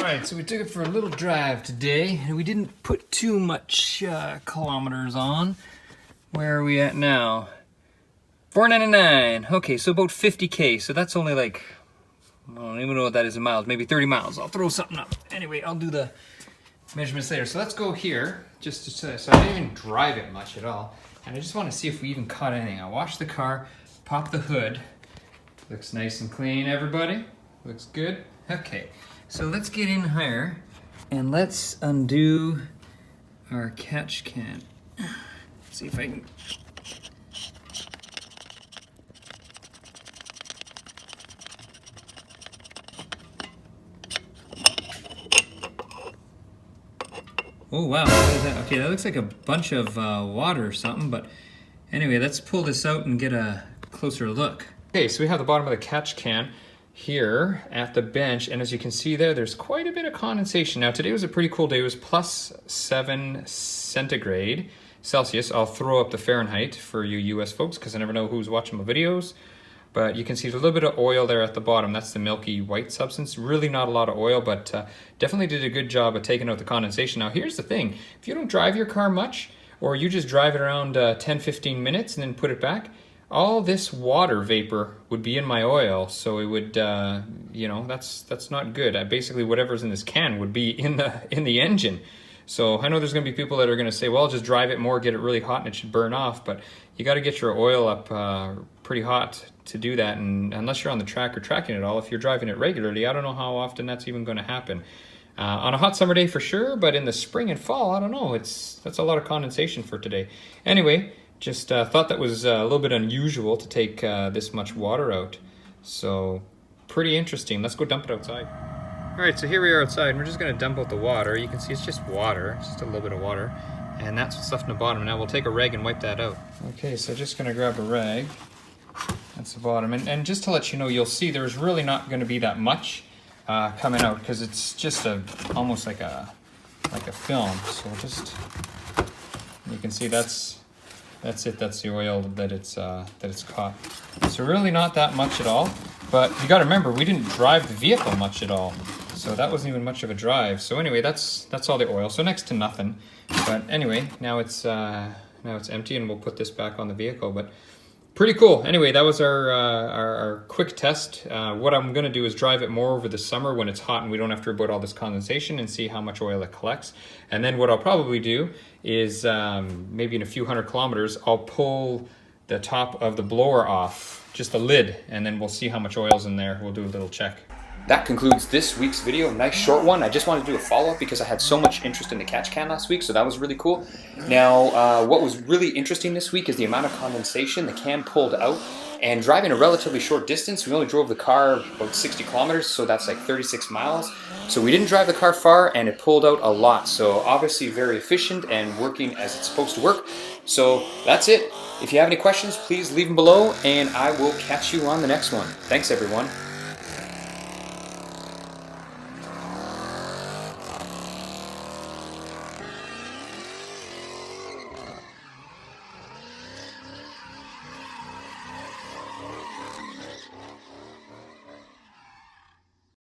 Alright, so we took it for a little drive today, and we didn't put too much kilometers on. Where are we at now? 499. Okay, so about 50K, so that's only like, I don't even know what that is in miles, maybe 30 miles. I'll throw something up. Anyway, I'll do the measurements later. So let's go here, just to, so I didn't even drive it much at all. And I just want to see if we even caught anything. I washed the car, popped the hood. Looks nice and clean, everybody. Looks good. Okay, so let's get in higher and let's undo our catch can. Let's see if I can. Oh wow, what is that? Okay, that looks like a bunch of water or something, but anyway, let's pull this out and get a closer look. Okay, so we have the bottom of the catch can here at the bench, and as you can see there, there's quite a bit of condensation. Now today was a pretty cool day. It was +7 centigrade Celsius. I'll throw up the Fahrenheit for you US folks because I never know who's watching my videos. But you can see there's a little bit of oil there at the bottom. That's the milky white substance. Really not a lot of oil, but definitely did a good job of taking out the condensation. Now here's the thing. If you don't drive your car much, or you just drive it around 10-15 minutes and then put it back, all this water vapor would be in my oil. So it would, you know, that's not good. Basically whatever's in this can would be in the engine. So I know there's gonna be people that are gonna say, well, just drive it more, get it really hot and it should burn off, but you gotta get your oil up pretty hot to do that, and unless you're on the track or tracking it all, if you're driving it regularly, I don't know how often that's even gonna happen. On a hot summer day for sure, but in the spring and fall, I don't know, that's a lot of condensation for today. Anyway, just thought that was a little bit unusual to take this much water out. So pretty interesting. Let's go dump it outside. All right, so here we are outside, and we're just gonna dump out the water. You can see it's just water, it's just a little bit of water, and that's what's left in the bottom. Now we'll take a rag and wipe that out. Okay, so just gonna grab a rag. That's the bottom, and just to let you know, you'll see there's really not gonna be that much coming out because it's just almost like a film. So just, you can see that's it. That's the oil that it's caught. So really not that much at all. But you got to remember, we didn't drive the vehicle much at all, so that wasn't even much of a drive. So anyway, that's all the oil. So next to nothing. But anyway, now it's empty, and we'll put this back on the vehicle. But pretty cool. Anyway, that was our quick test. What I'm gonna do is drive it more over the summer when it's hot and we don't have to worry about all this condensation, and see how much oil it collects. And then what I'll probably do is maybe in a few hundred kilometers, I'll pull the top of the blower off, just the lid, and then we'll see how much oil's in there. We'll do a little check. That concludes this week's video. Nice short one. I just wanted to do a follow-up because I had so much interest in the catch can last week, so that was really cool. Now, what was really interesting this week is the amount of condensation the can pulled out. And driving a relatively short distance, we only drove the car about 60 kilometers, so that's like 36 miles. So we didn't drive the car far, and it pulled out a lot. So obviously very efficient and working as it's supposed to work. So that's it. If you have any questions, please leave them below, and I will catch you on the next one. Thanks, everyone.